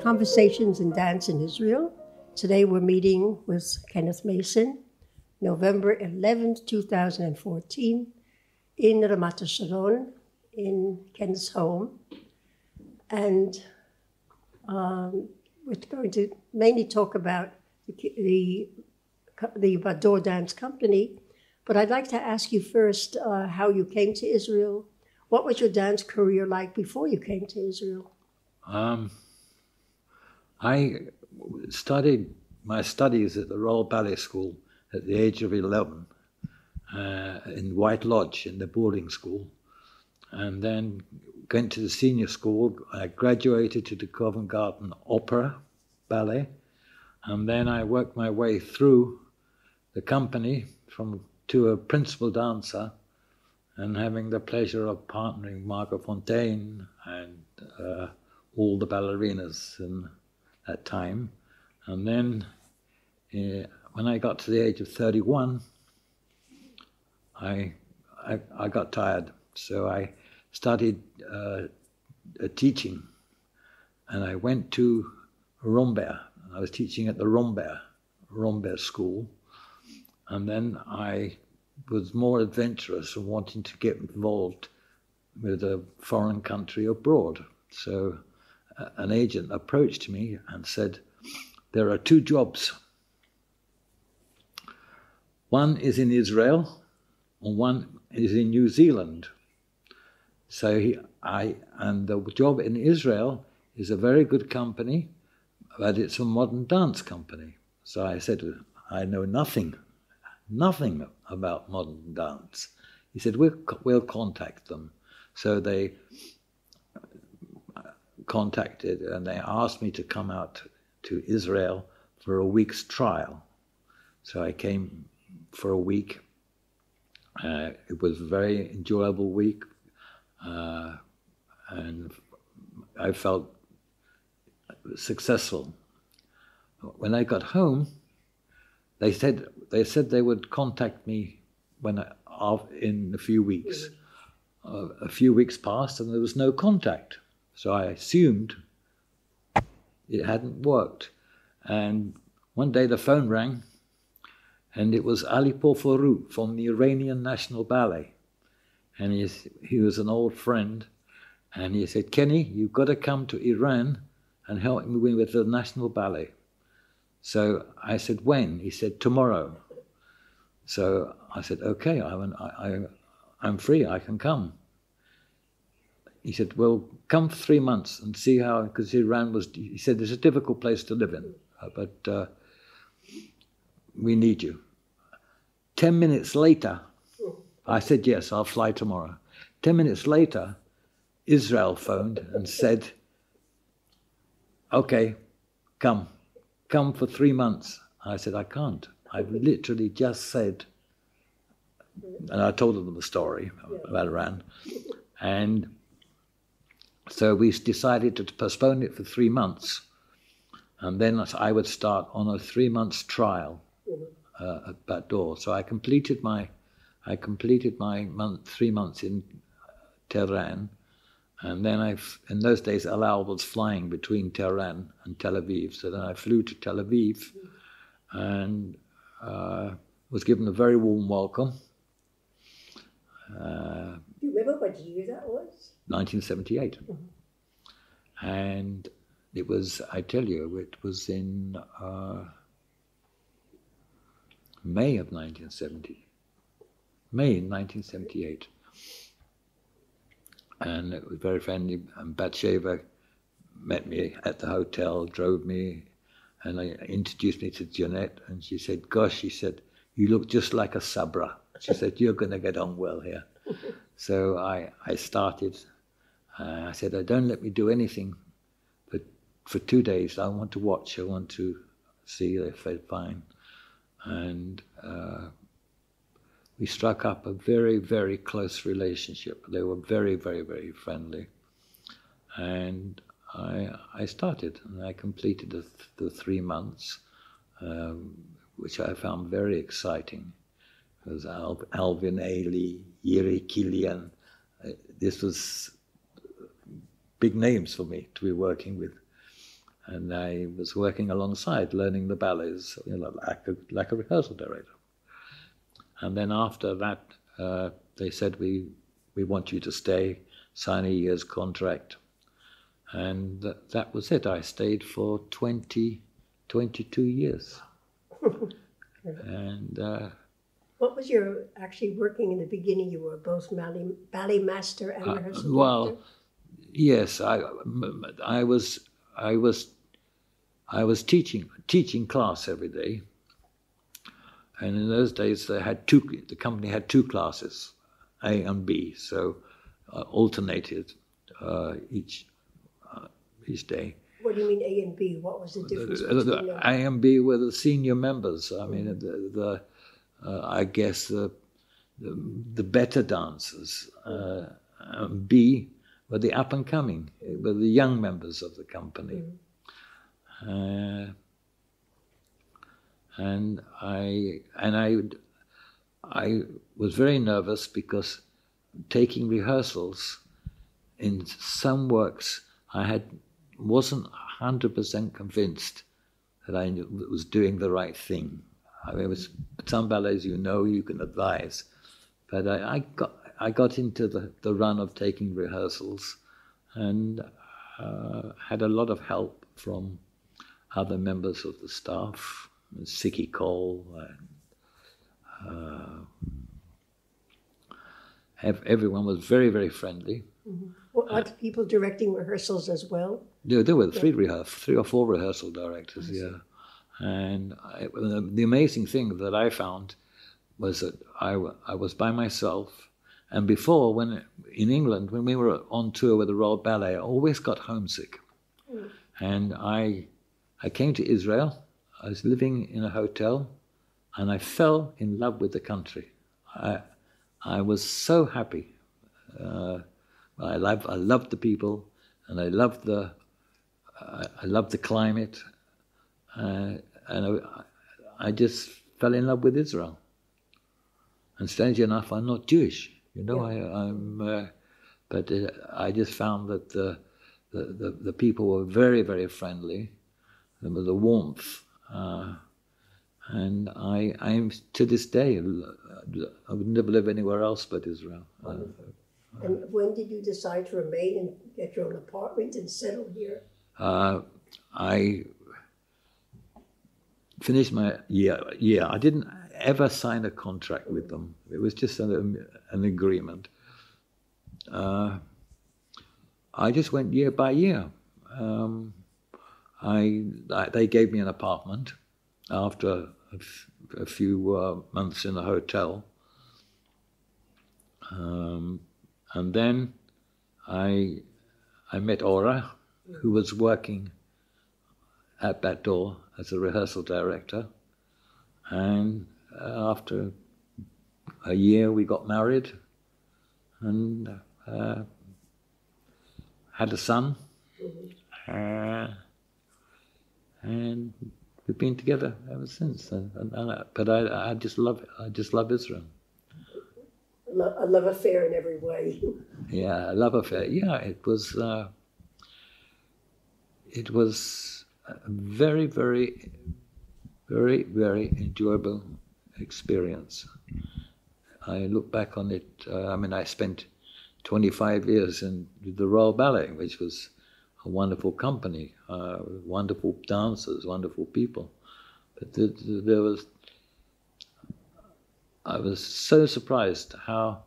Conversations in Dance in Israel. Today we're meeting with Kenneth Mason, November 11th, 2014, in Ramat Sharon, in Kenneth's home. And we're going to mainly talk about the Bat-Dor Dance Company, but I'd like to ask you first how you came to Israel. What was your dance career like before you came to Israel? I started my studies at the Royal Ballet School at the age of 11 in White Lodge in the boarding school, and then went to the senior school. I graduated to the Covent Garden opera ballet, and then I worked my way through the company to a principal dancer, and having the pleasure of partnering Margot Fontaine and all the ballerinas in that time. And then when I got to the age of 31, I got tired, so I started teaching, and I went to Rombert. I was teaching at the Rombert school, and then I was more adventurous and wanting to get involved with a foreign country abroad. So an agent approached me and said, there are two jobs. One is in Israel and one is in New Zealand. So and the job in Israel is a very good company, but it's a modern dance company. So I said, I know nothing about modern dance. He said, we'll contact them. So they contacted, and they asked me to come out to Israel for a week's trial. So I came for a week. It was a very enjoyable week, and I felt successful. When I got home, they said they would contact me in a few weeks. A few weeks passed and there was no contact. So I assumed it hadn't worked. And one day the phone rang, and it was Ali Porphyrout from the Iranian National Ballet. And he was an old friend, and he said, Kenny, you've got to come to Iran and help me with the National Ballet. So I said, when? He said, tomorrow. So I said, okay, I'm free, I can come. He said, well, come for 3 months and see how, because Iran he said, it's a difficult place to live in, but we need you. 10 minutes later, I said, yes, I'll fly tomorrow. 10 minutes later, Israel phoned and said, okay, come for 3 months. I said, I can't. I've literally just said, and I told them the story about Iran. And so we decided to postpone it for 3 months. And then I would start on a 3 months trial at Bat-Dor. So I completed my 3 months in Tehran. And then in those days, El Al was flying between Tehran and Tel Aviv. So then I flew to Tel Aviv and was given a very warm welcome. Do you remember what year that was? 1978. Mm-hmm. And it was, I tell you, it was in May of 1970. May in 1978. And it was very friendly, and Batsheva met me at the hotel, drove me, and introduced me to Jeanette, and she said, gosh, she said, you look just like a Sabra. She said, you're going to get on well here. So I started. I said, don't let me do anything, but for 2 days I want to watch, I want to see if they're fine. And we struck up a very, very close relationship. They were very, very, very friendly. And I started, and I completed the 3 months, which I found very exciting. It was Alvin Ailey, Killian. This was big names for me to be working with. And I was working alongside, learning the ballets, like a rehearsal director. And then after that, they said, we want you to stay, sign a year's contract. And that was it. I stayed for 22 years. And what was your actually working in the beginning? You were both ballet master and rehearsal director? Well, yes, I was teaching class every day. And in those days, the company had two classes, A and B, so alternated each day. What do you mean A and B? What was the difference between them? A and B were the senior members. I mean, I guess the better dancers. B were the up and coming, were the young members of the company. And I was very nervous because taking rehearsals in some works, I wasn't 100% convinced that I was doing the right thing. I mean, it was some ballets you can advise, but I got into the run of taking rehearsals, and had a lot of help from other members of the staff. Sicky Cole, and everyone was very, very friendly. Well, are the people directing rehearsals as well? There were three or four rehearsal directors, yeah. And the amazing thing that I found was that I was by myself. And before, in England, when we were on tour with the Royal Ballet, I always got homesick. And I came to Israel. I was living in a hotel, and I fell in love with the country. I was so happy. I loved the people, and I loved the climate, and I just fell in love with Israel. And strangely enough, I'm not Jewish, but I just found that the people were very, very friendly. There was a warmth. And I'm to this day, I would never live anywhere else but Israel. And when did you decide to remain and get your own apartment and settle here? I finished my year. I didn't ever sign a contract with them. It was just an agreement. I just went year by year. They gave me an apartment after a few months in a hotel, and then I met Ora, who was working at Bat-Dor as a rehearsal director, and after a year we got married and had a son. And we've been together ever since. But I just love it. I just love Israel. A love affair in every way. Yeah, a love affair. Yeah, it was a very, very, very, very enjoyable experience. I look back on it. I spent 25 years in the Royal Ballet, which was a wonderful company, wonderful dancers, wonderful people. But I was so surprised how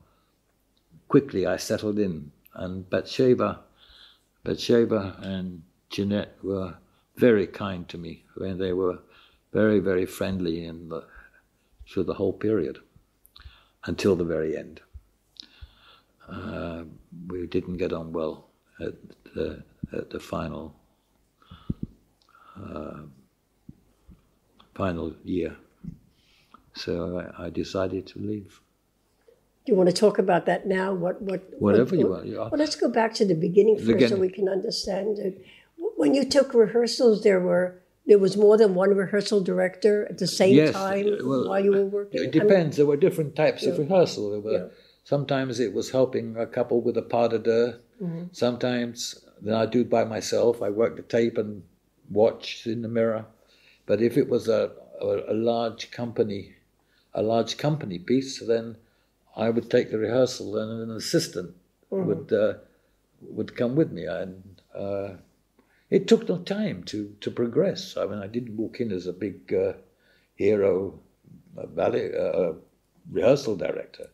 quickly I settled in. And Bathsheba and Jeanette were very kind to me. They were very, very friendly through the whole period, until the very end. We didn't get on well at the final year. So I decided to leave. Do you want to talk about that now? Whatever you want. Well, let's go back to the beginning first so we can understand it. When you took rehearsals, there was more than one rehearsal director at the same time while you were working? It depends. There were different types of rehearsal. There were sometimes it was helping a couple with a pas de deux. Sometimes then I do it by myself. I work the tape and watch in the mirror. But if it was a large company piece, then I would take the rehearsal, and an assistant would come with me, and it took no time to progress. I mean, I didn't walk in as a big hero ballet rehearsal director.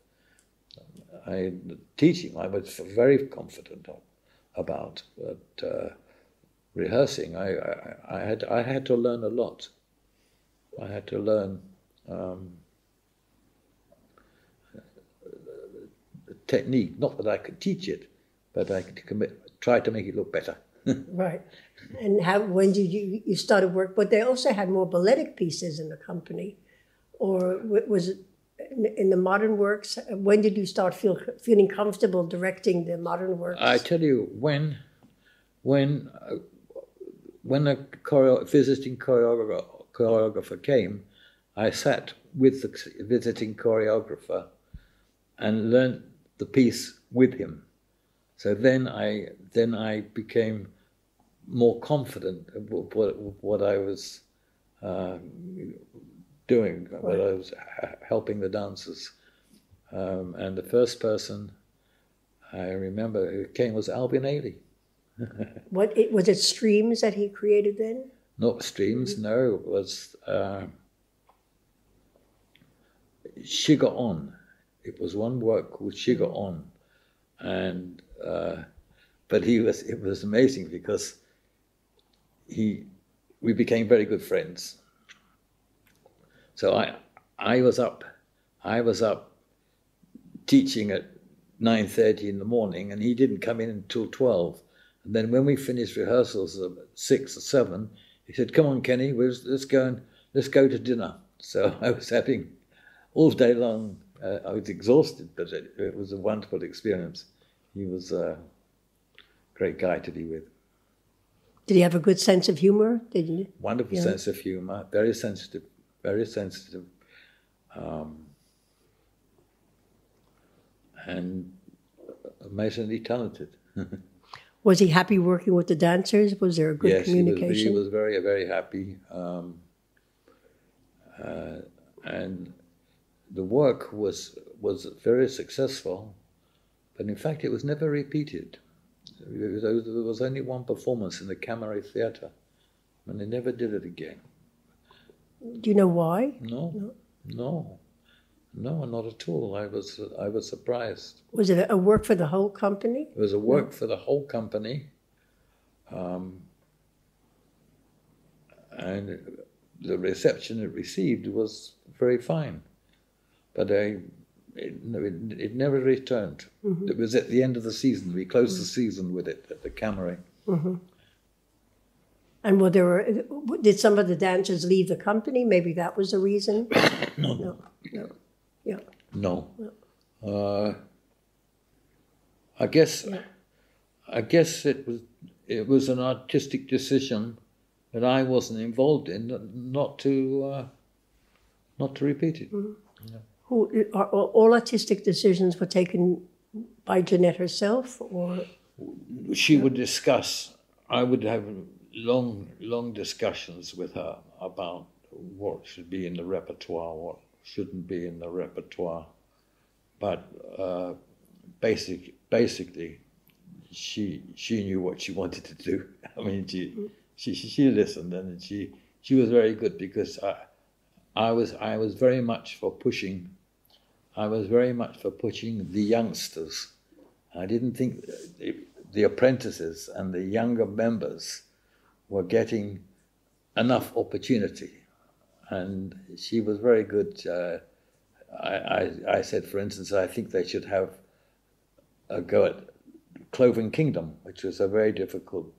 Teaching, I was very confident about, but rehearsing, I had to learn a lot. I had to learn technique. Not that I could teach it, but I could try to make it look better. Right. And when did you started work? But they also had more balletic pieces in the company, or was it in the modern works? When did you start feeling comfortable directing the modern works? I tell you, when a visiting choreographer came, I sat with the visiting choreographer and learned the piece with him. So then I became more confident of what I was doing, what I was helping the dancers. And the first person I remember who came was Alvin Ailey. Was it streams that he created then? Not streams, no. It was Shiga On. It was one work called Shiga On, and but it was amazing because we became very good friends. So I was up teaching at 9:30 in the morning, and he didn't come in until 12. And then when we finished rehearsals at 6 or 7, he said, "Come on, Kenny, let's go to dinner." So I was having all day long. I was exhausted, but it was a wonderful experience. He was a great guy to be with. Did he have a good sense of humor? Wonderful sense of humor, very sensitive, and amazingly talented. Was he happy working with the dancers? Was there a good communication? Yes, he was very, very happy. And the work was very successful, but in fact it was never repeated. There was only one performance in the Cabaret Theatre, and they never did it again. Do you know why? No, not at all. I was surprised. Was it a work for the whole company? It was a work for the whole company, and the reception it received was very fine. But it never returned. Mm-hmm. It was at the end of the season. We closed the season with it at the Cabaret. Mm-hmm. And did some of the dancers leave the company? Maybe that was the reason? No. Yeah. No. I guess it was an artistic decision that I wasn't involved in, not to repeat it. Mm-hmm. Yeah. All artistic decisions were taken by Jeanette herself, or she would discuss. I would have long discussions with her about what should be in the repertoire, what shouldn't be in the repertoire. But basically, she knew what she wanted to do. I mean, she listened, and she was very good, because I was very much for pushing. I was very much for pushing the youngsters. I didn't think the apprentices and the younger members were getting enough opportunity, and she was very good. I said, for instance, I think they should have a go at Cloven Kingdom, which was a very difficult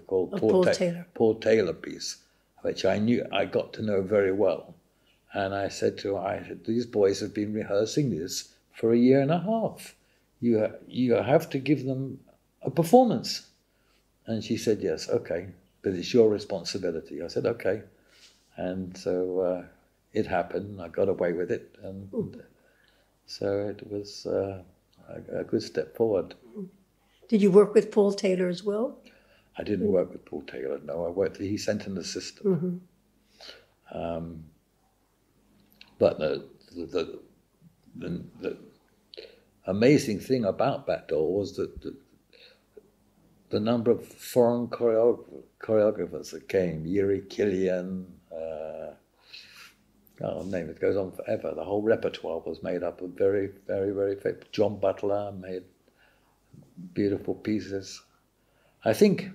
Paul Taylor piece, which I got to know very well. And I said to her, these boys have been rehearsing this for 1.5 years. You have to give them a performance. And she said, yes, okay, but it's your responsibility. I said, okay. And so it happened. I got away with it. And so it was a good step forward. Did you work with Paul Taylor as well? I didn't work with Paul Taylor. No, he sent an assistant. But the amazing thing about Bat-Dor was that the number of foreign choreographers that came, Yuri Killian, name it goes on forever. The whole repertoire was made up of very, very, very famous. John Butler made beautiful pieces. I think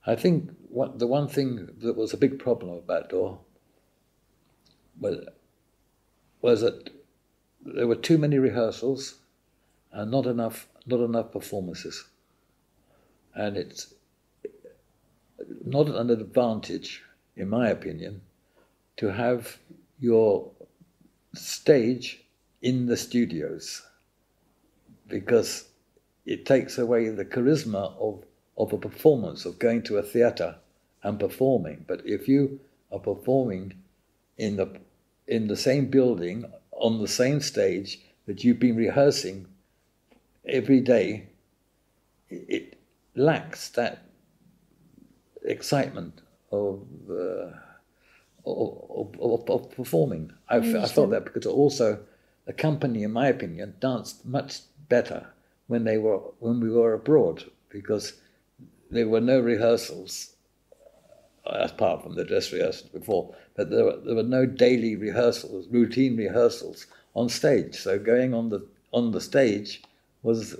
the one thing that was a big problem with Bat-Dor was that there were too many rehearsals and not enough performances. And it's not an advantage, in my opinion, to have your stage in the studios, because it takes away the charisma of a performance, of going to a theatre and performing. But if you are performing in the same building, on the same stage that you've been rehearsing every day, it lacks that excitement of performing. I felt that because also the company, in my opinion, danced much better when we were abroad, because there were no rehearsals, apart from the dress rehearsals before, but there were no daily rehearsals, routine rehearsals on stage. So going on the stage was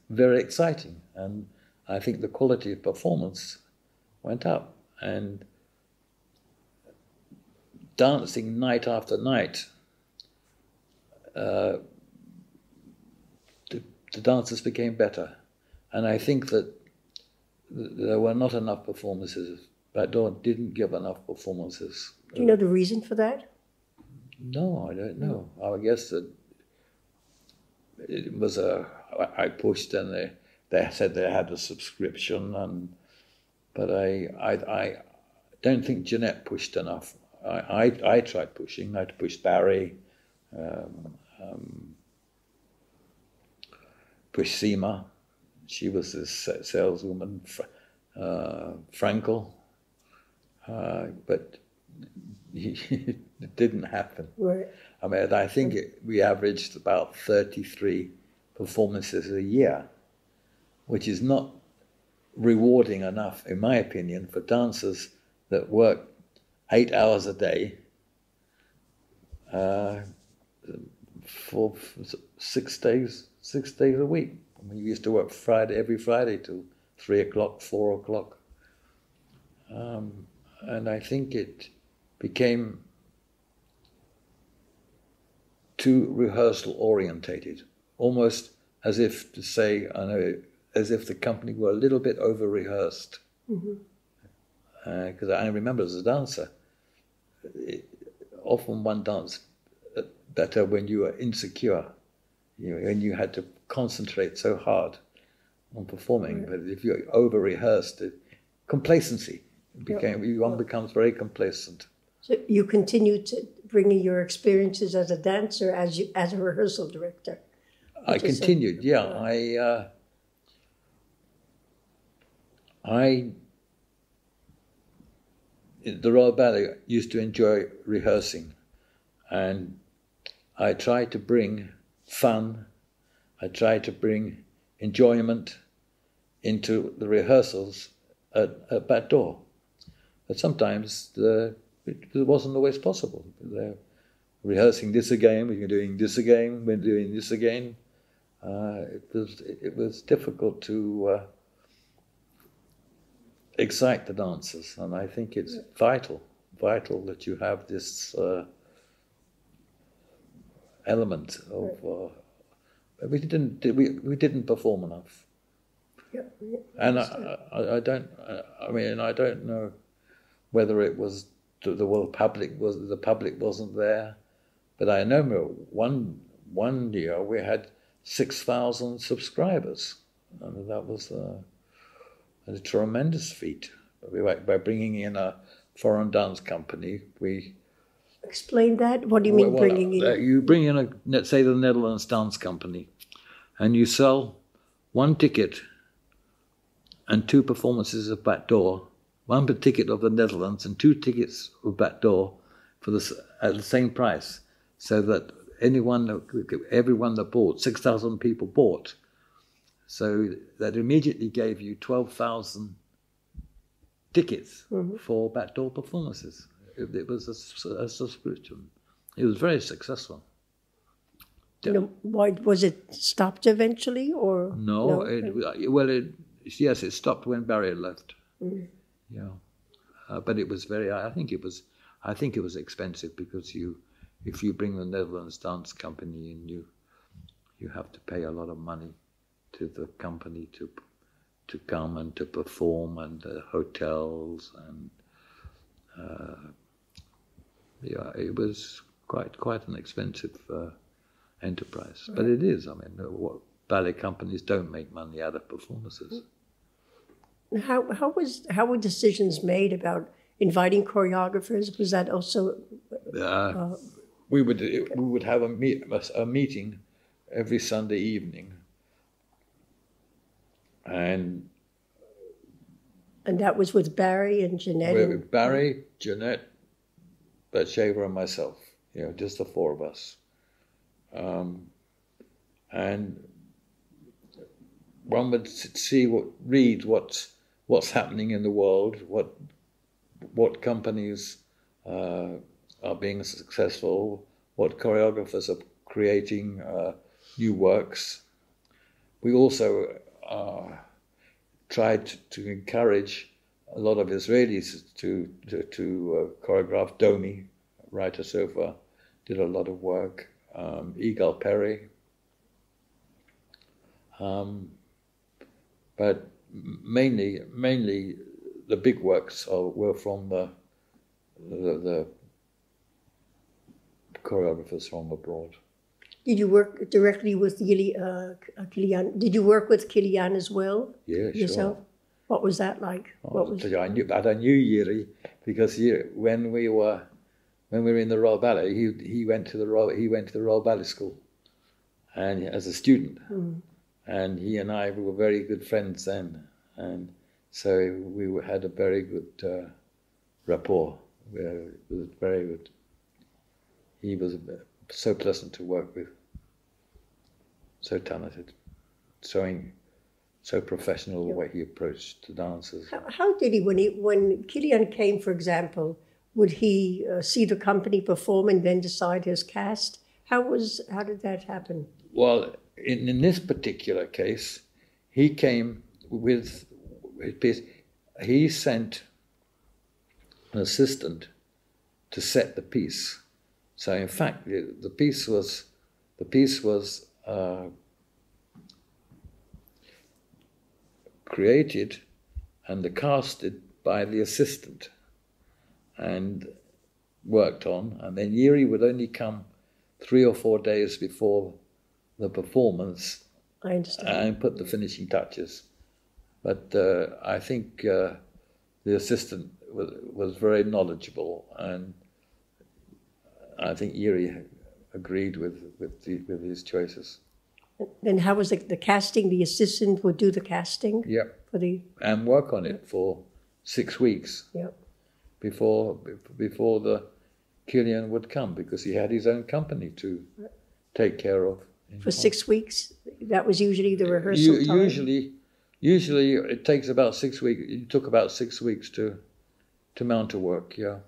very exciting, and I think the quality of performance went up. And dancing night after night, the dancers became better. And I think that there were not enough performances. Bat-Dor didn't give enough performances. Do you know the reason for that? No, I don't know. I guess that it was I pushed, and they said they had a subscription, but I don't think Jeanette pushed enough. I tried pushing. I pushed Barry, pushed Seema. She was this saleswoman, Frankel, but it didn't happen. Right. I mean, I think we averaged about 33 performances a year, which is not rewarding enough, in my opinion, for dancers that work 8 hours a day for 6 days a week. I mean, we used to work every Friday till 3 o'clock, 4 o'clock. And I think it became too rehearsal orientated, almost as if to say, as if the company were a little bit over rehearsed. Because I remember as a dancer, often one danced better when you were insecure, when you had to concentrate so hard on performing. But if you're over rehearsed, complacency one becomes very complacent. So you continued to bringing your experiences as a dancer as a rehearsal director. I continued, the Royal Ballet used to enjoy rehearsing, and I tried to bring fun, I tried to bring enjoyment into the rehearsals at Bat-Dor. But sometimes it wasn't always possible. They're rehearsing this again, we're doing this again, we're doing this again. It was difficult to excite the dancers, and I think it's vital that you have this element of. We didn't perform enough, and I don't know whether it was the public wasn't there, but I know one year we had 6,000 subscribers, and that was a tremendous feat. By bringing in a foreign dance company, we... Explain that. What do you mean bringing in? You bring in, let's say, the Netherlands Dance Company, and you sell one ticket and 2 performances of Bat-Dor, 1 ticket of the Netherlands and 2 tickets of Bat-Dor at the same price, so that everyone that bought, 6,000 people bought, so that immediately gave you 12,000 tickets for Bat-Dor performances. It was a subscription. It was very successful. Why was it stopped eventually, or no? Yes, it stopped when Barry left. Yeah, but it was very. I think it was expensive, because if you bring the Netherlands Dance Company in, you have to pay a lot of money to the company to come and to perform, and hotels, and it was quite an expensive enterprise. But it is. I mean, ballet companies don't make money out of performances. How were decisions made about inviting choreographers? Was that also? We would have a meeting every Sunday evening, and that was with Barry and Jeanette. With Barry, Jeanette, Bathsheba, and myself. Just the 4 of us. And one would read what's happening in the world, what companies are being successful, what choreographers are creating new works. We also tried to encourage a lot of Israelis to choreograph. Domi, writer so far, did a lot of work. Yigal Perry. But mainly the big works were from the choreographers from abroad. Did you work directly with Kilian? Did you work with Kilian as well? Yeah, yourself? Sure. What was that like? I knew Yiri, because when we were in the Royal Ballet, he went to the Royal Ballet School, and as a student, and he and I were very good friends then, and so we had a very good rapport. It was very good. He was so pleasant to work with, so talented, so professional the way he approached the dancers. How did he, when Kilian came, for example, would he see the company perform and then decide his cast? How did that happen? Well, in this particular case, he came with his piece. He sent an assistant to set the piece. So in fact, the piece was created and casted by the assistant and worked on, and then Yiri would only come 3 or 4 days before the performance. I understand. And put the finishing touches. But I think the assistant was very knowledgeable, and I think Yiri agreed with his choices. And how was the casting? The assistant would do the casting? Yeah. And work on it for 6 weeks. Yeah. Before the Kilian would come, because he had his own company to take care of. For 6 weeks? That was usually the rehearsal time? Usually it takes about 6 weeks. It took about 6 weeks to mount a work, yeah.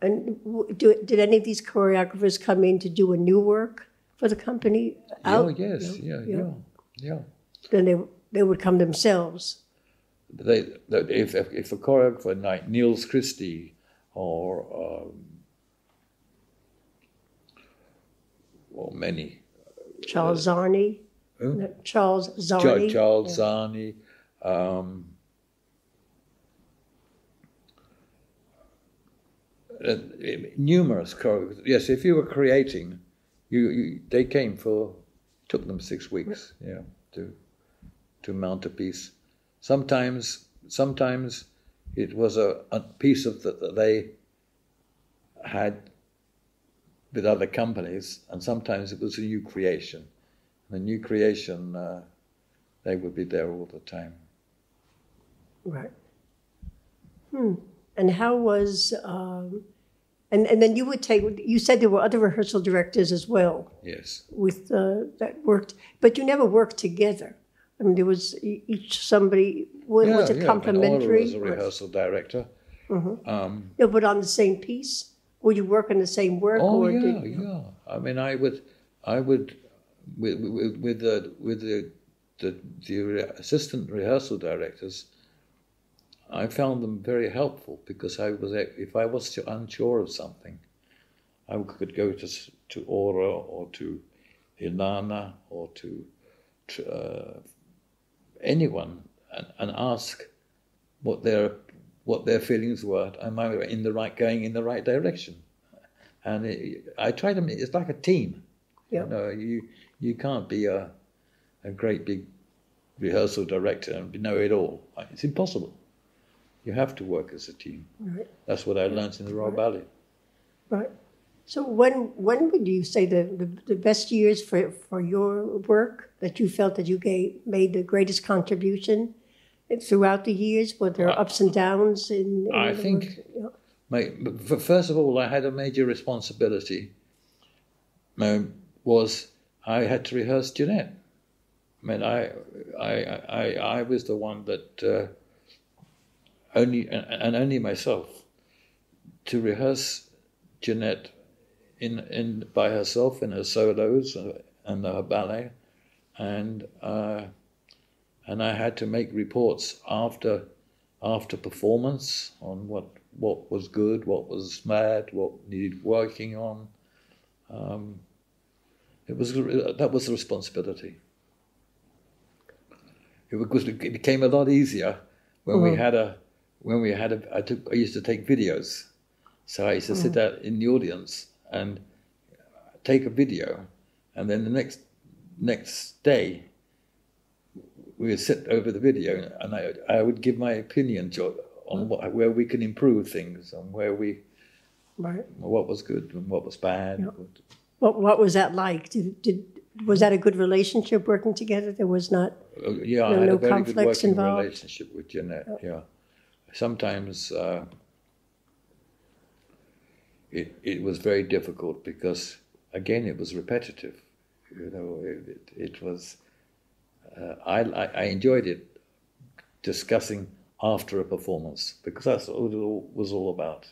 And did any of these choreographers come in to do a new work for the company? Oh, yes, yeah. Then they would come themselves? If a choreographer like Niels Christie or many. Charles Zarni. Who? Charles Zarni. Charles Zarni. Numerous choreographers. Yes, if you were creating, they took them 6 weeks, to mount a piece. Sometimes it was a piece that they had with other companies, and sometimes it was a new creation. The new creation, they would be there all the time. Right. And how was, and then you would take, you said there were other rehearsal directors as well. Yes. With, that worked, but you never worked together. I mean, there was each somebody, was it complementary? Was a rehearsal director. Yeah, but on the same piece? Would you work on the same work? Oh, or yeah. I mean, I would, with the assistant rehearsal directors, I found them very helpful because if I was unsure of something, I could go to Aura or to Ilana or to anyone and ask what their feelings were. Am I going in the right direction? And I try to. It's like a team. Yeah. You can't be a great big rehearsal director and know it all. It's impossible. You have to work as a team. Right. That's what I learned in the Royal Ballet. Right. So when would you say the best years for your work that you felt that you made the greatest contribution throughout the years? Were there ups and downs in I think, first of all, I had a major responsibility. Was I had to rehearse Jeanette. I mean, I was the one that only myself to rehearse Jeanette in by herself in her solos and her ballet, and I had to make reports after performance on what was good, what was bad, what needed working on. That was the responsibility. It became a lot easier when I used to take videos. So I used to sit out in the audience and take a video, and then the next day we would sit over the video, and I would give my opinion on where we can improve things, and what was good and what was bad. Yeah. What was that like? Was that a good relationship working together? There was not. I had a very good working relationship with Jeanette. Yeah, sometimes it was very difficult because again it was repetitive. It was. I enjoyed it discussing after a performance because that's what it was all about,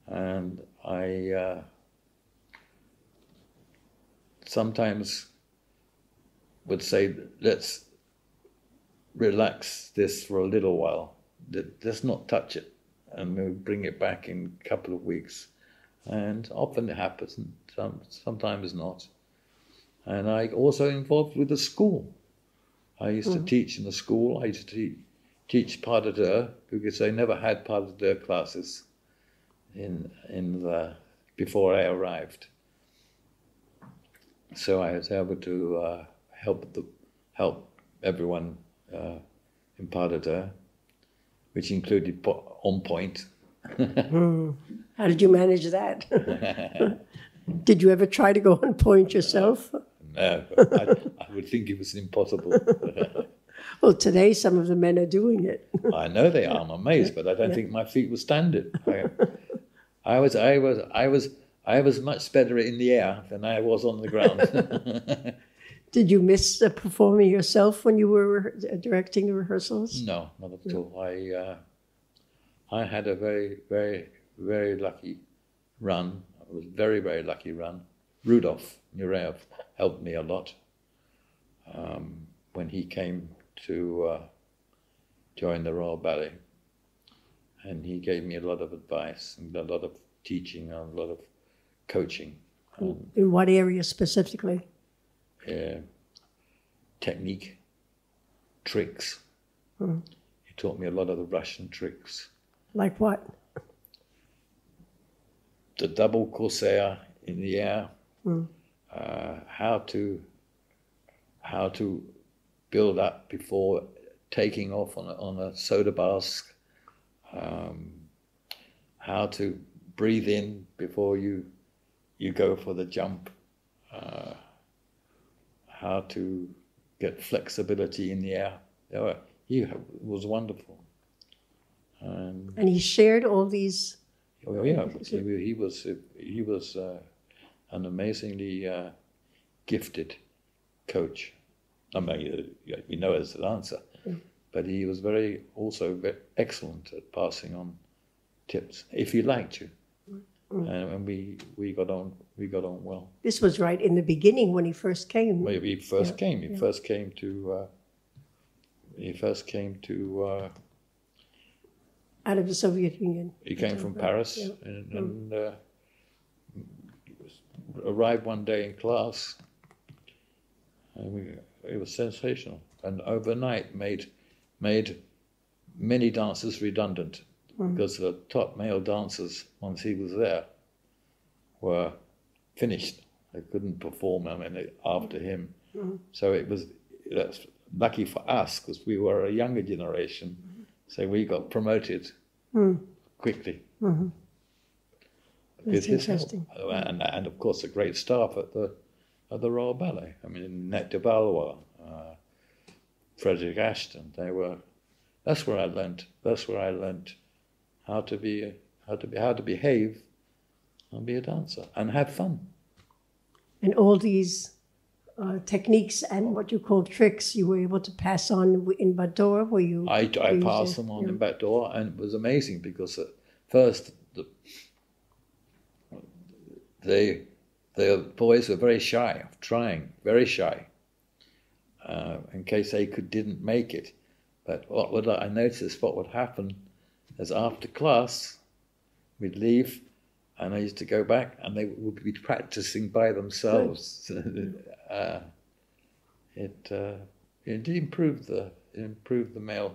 and I sometimes would say, let's relax this for a little while. Let's not touch it, and we'll bring it back in a couple of weeks. And often it happens, and sometimes not. And I also involved with the school. I used to teach in the school. I used to teach pas de deux because they never had pas de deux classes before I arrived. So I was able to help everyone in pas de deux, which included on point. How did you manage that? Did you ever try to go on point yourself? No, I would think it was impossible. Well, today some of the men are doing it. I know they are. I'm amazed, but I don't think my feet will stand it. I was much better in the air than I was on the ground. Did you miss performing yourself when you were directing the rehearsals? No, not at all. I had a very, very, very lucky run. It was a very, very lucky run. Rudolf Nureyev helped me a lot when he came to join the Royal Ballet. And he gave me a lot of advice and a lot of teaching and a lot of coaching. In what area specifically? Technique, tricks. He taught me a lot of the Russian tricks. Like what? The double corsair in the air. How to build up before taking off on a soda bask. How to breathe in before you go for the jump. How to get flexibility in the air. He was wonderful. And he shared all these. Oh yeah, he was an amazingly gifted coach. I mean, we know as a dancer, but he was very excellent at passing on tips if he liked you, and we got on well. This was right in the beginning when he first came. Well, he first came. He first came to. Out of the Soviet Union. He came from Paris and arrived one day in class. And it was sensational, and overnight made many dancers redundant because the top male dancers, once he was there, were finished. They couldn't perform. I mean, after him. So that's lucky for us because we were a younger generation. So we got promoted quickly. That's interesting. And of course, a great staff at the Royal Ballet. I mean, Net de Valois, Frederick Ashton. That's where I learnt. That's where I learnt how to behave, and be a dancer and have fun. And all these techniques and what you call tricks, you were able to pass on in Bat-Dor, were you? I passed them on in Bat-Dor, and it was amazing because at first the boys were very shy of trying, very shy, in case they didn't make it. But I noticed what would happen is after class, we'd leave, and I used to go back, and they would be practicing by themselves. It improved the male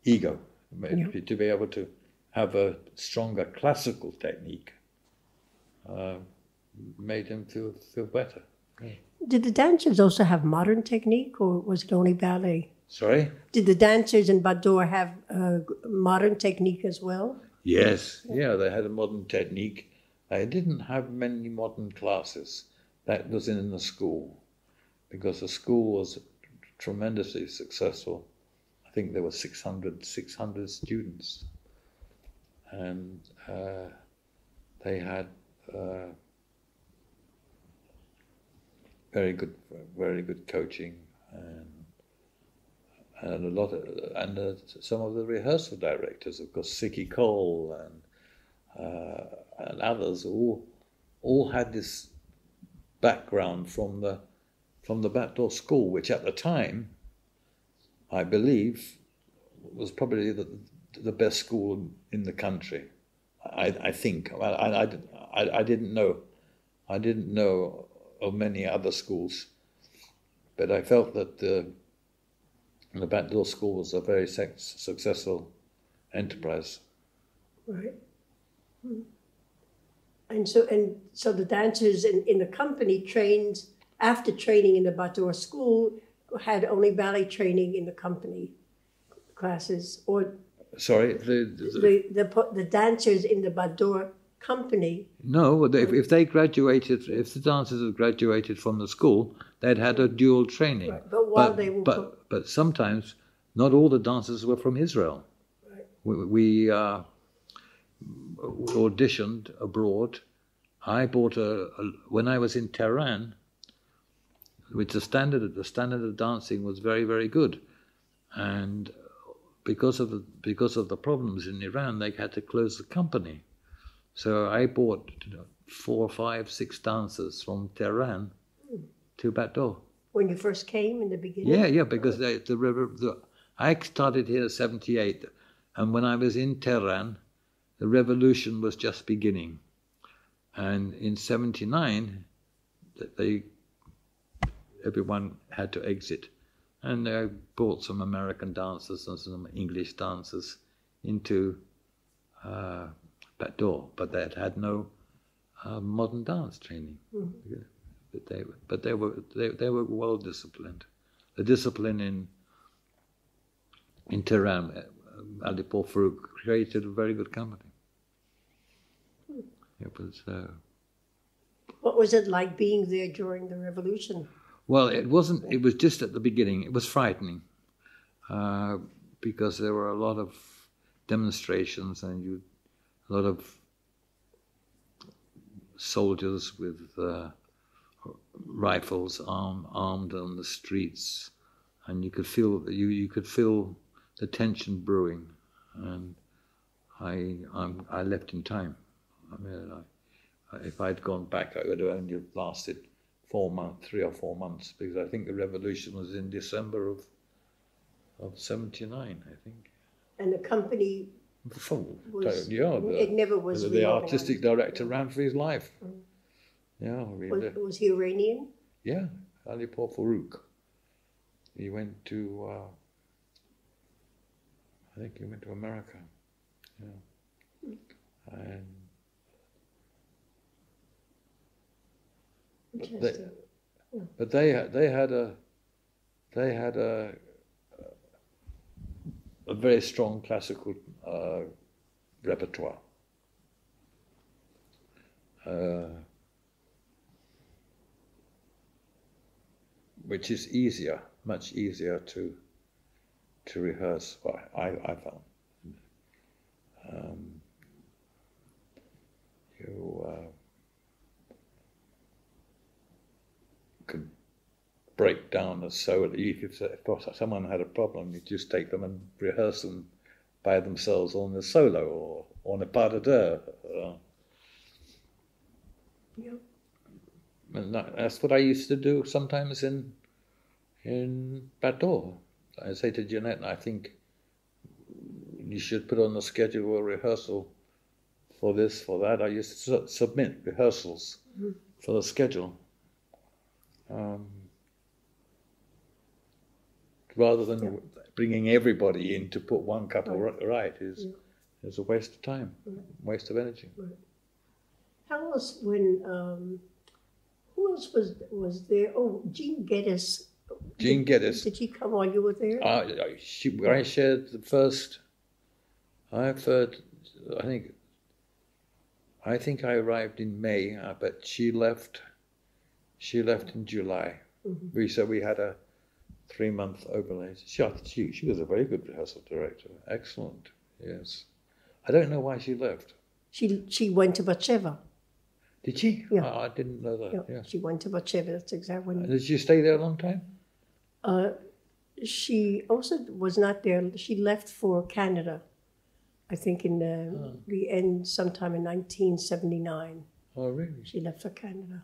ego to be able to have a stronger classical technique. Made him feel better. Yeah. Did the dancers also have modern technique, or was it only ballet? Sorry? Did the dancers in Bat-Dor have modern technique as well? Yes, they had a modern technique. They didn't have many modern classes. That was in the school, because the school was tremendously successful. I think there were 600 students, and they had very good coaching, and some of the rehearsal directors, of course, Sicky Cole and others, all had this background from the Bat-Dor school, which at the time, I believe, was probably the best school in the country. I think. I didn't know. I didn't know of many other schools, but I felt that the Bat-Dor school was a very successful enterprise. Right. And so the dancers in the company trained after training in the Bat-Dor school had only ballet training in the company classes, or sorry, the dancers in the Bat-Dor company. No, if they graduated, if the dancers had graduated from the school, they'd had a dual training. Right. But while they were but sometimes not all the dancers were from Israel. Right. We auditioned abroad. I bought when I was in Tehran, which the standard of dancing was very, very good, and because of the problems in Iran, they had to close the company. So I bought 4, 5, 6 dancers from Tehran to Bat-Dor. When you first came in the beginning? Yeah, because I started here in 1978, and when I was in Tehran, the revolution was just beginning. And in 1979, everyone had to exit. And I brought some American dancers and some English dancers into Bat-Dor, but they had no modern dance training. But they were well disciplined. The discipline in Tehran, Alipur Farouk created a very good company. It was. What was it like being there during the revolution? Well, it wasn't. It was just at the beginning. It was frightening because there were a lot of demonstrations and a lot of soldiers with rifles armed on the streets, and you could feel the tension brewing. And I left in time. I mean, if I'd gone back, I would have only lasted 3 or 4 months, because I think the revolution was in December of '79, I think. And the company it never was. The artistic director ran for his life. Yeah, was he Iranian? Yeah, Ali Farouk. He went to. I think he went to America. Yeah, and. But they had a very strong classical repertoire, which is much easier to rehearse. Well, I found could break down a solo. If someone had a problem, you just take them and rehearse them by themselves on the solo or on a pas de deux. Yeah. And that's what I used to do sometimes in Bat-Dor. I say to Jeanette, I think you should put on the schedule a rehearsal for this, for that. I used to submit rehearsals for the schedule. Rather than bringing everybody in to put one couple right is a waste of time, waste of energy. Right. How else when who else was there? Oh, Jean Geddes. Jean Geddes. Did she come while you were there? I shared the first. I've heard. I think I arrived in May, but she left. She left in July. So we had a 3-month overlay. She was a very good rehearsal director. Excellent. Yes. I don't know why she left. She went to Batsheva. Did she? Yeah. I didn't know that. Yeah. She went to Batsheva. That's exactly when. Did she stay there a long time? She also was not there. She left for Canada, I think in the end, sometime in 1979. Oh, really? She left for Canada.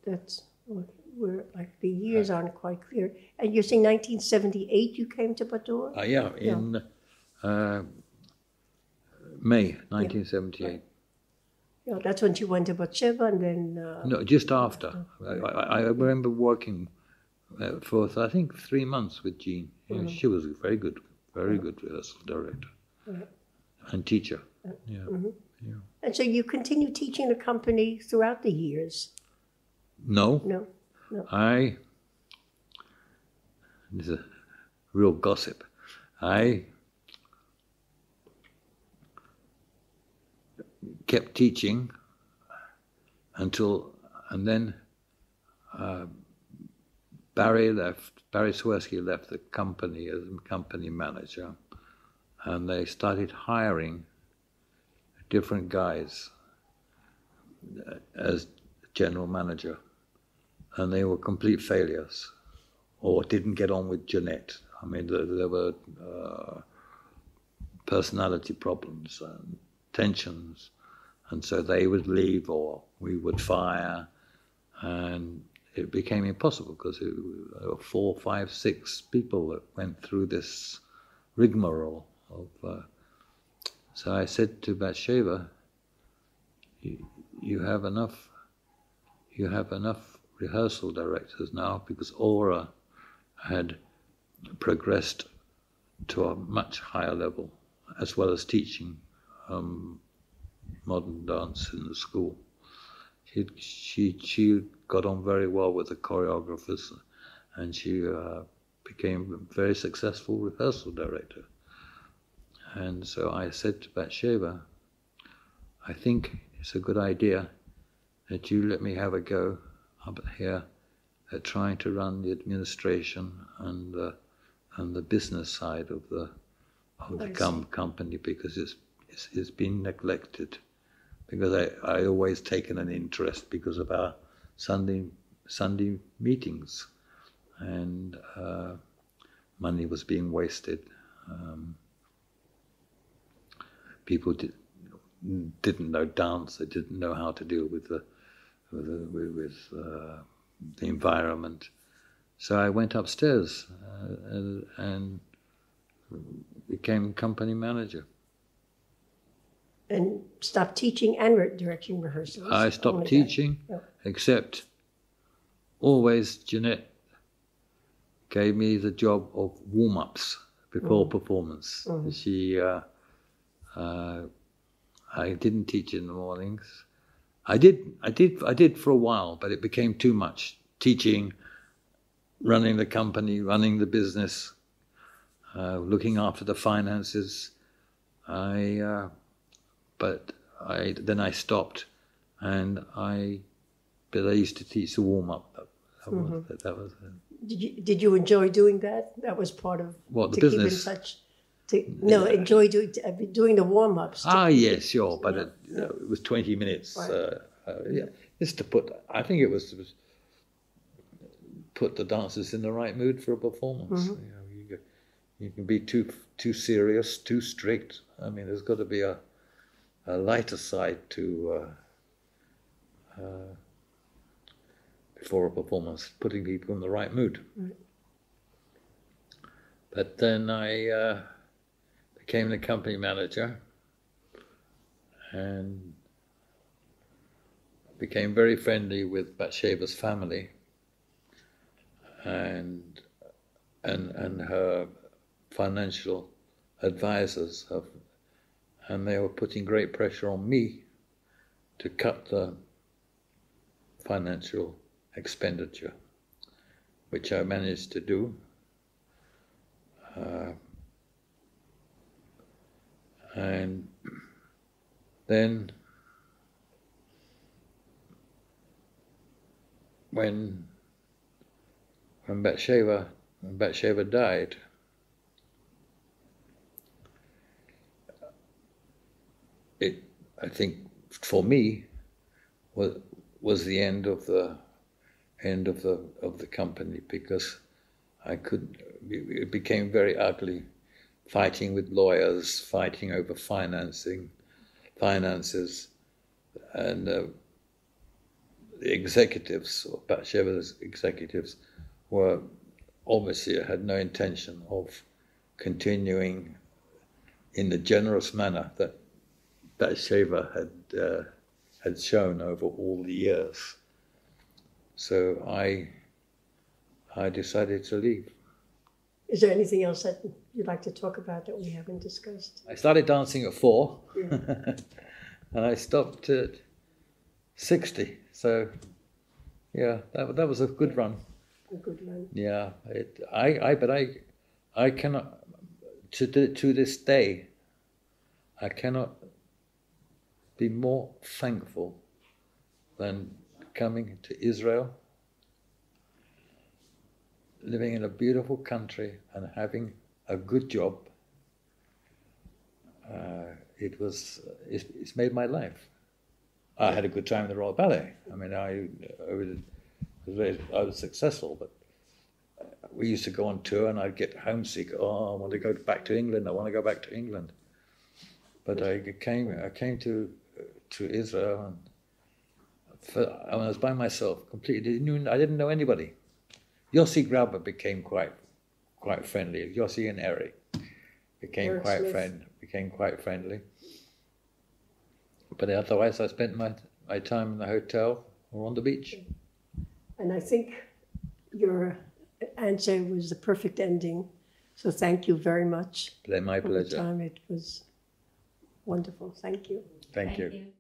That's where, like, the years aren't quite clear. And you're saying 1978 you came to Bat-Dor? In May 1978. Yeah, that's when she went to Batsheva, and then... no, just after. I remember working for, I think, 3 months with Jean. Yeah, she was a very good rehearsal director and teacher. Yeah. And so you continue teaching the company throughout the years? No. This is a real gossip. I kept teaching and then Barry Swirsky left the company as company manager, and they started hiring different guys as general manager, and they were complete failures or didn't get on with Jeanette. I mean, there were personality problems and tensions, and so they would leave or we would fire, and it became impossible because there were 4, 5, 6 people that went through this rigmarole of. So I said to Batsheva, "You have enough. You have enough rehearsal directors now, because Aura had progressed to a much higher level, as well as teaching modern dance in the school. She got on very well with the choreographers, and she became a very successful rehearsal director. And so I said to Batsheva, I think it's a good idea that you let me have a go up here at trying to run the administration and the business side of the company, because it's been neglected. Because I always taken an interest because of our Sunday meetings, and money was being wasted. People didn't know dance. They didn't know how to deal with the environment. So I went upstairs and became company manager. And stopped teaching and directing rehearsals? I stopped teaching, except always Jeanette gave me the job of warm-ups before performance. I didn't teach in the mornings. I did for a while, but it became too much. Teaching, running the company, running the business, looking after the finances. Then I stopped, but I used to teach the warm-up. That was. Did you enjoy doing that? That was part of what, the business? Keep in touch. Enjoy doing the warm-ups. Yes, sure, but it was 20 minutes. Right. Just to I think it was put the dancers in the right mood for a performance. You can be too serious, too strict. I mean, there's got to be a lighter side to before a performance, putting people in the right mood. Right. But then I became the company manager and became very friendly with Batsheva's family and her financial advisors, and they were putting great pressure on me to cut the financial expenditure, which I managed to do. And then when Bat-Sheva died, I think for me was the end of the company, because it became very ugly, fighting with lawyers, fighting over finances, and the executives, or Bat-Sheva's executives, were obviously had no intention of continuing in the generous manner that Bat-Sheva had shown over all the years. So I decided to leave. Is there anything else that you'd like to talk about that we haven't discussed? I started dancing at 4, and I stopped at 60. So, yeah, that was a good run. A good run. Yeah, I cannot, to this day, I cannot be more thankful than coming to Israel, living in a beautiful country and having a good job. It's made my life. I had a good time in the Royal Ballet. I mean, I was successful, but we used to go on tour and I'd get homesick. Oh, I want to go back to England. I want to go back to England. But I came to Israel, and I was by myself completely. I didn't know anybody. Yossi Grauber became quite friendly. Yossi and Eric became quite friendly. But otherwise, I spent my time in the hotel or on the beach. And I think your answer was the perfect ending. So thank you very much. My pleasure. For the time. It was wonderful. Thank you. Thank you.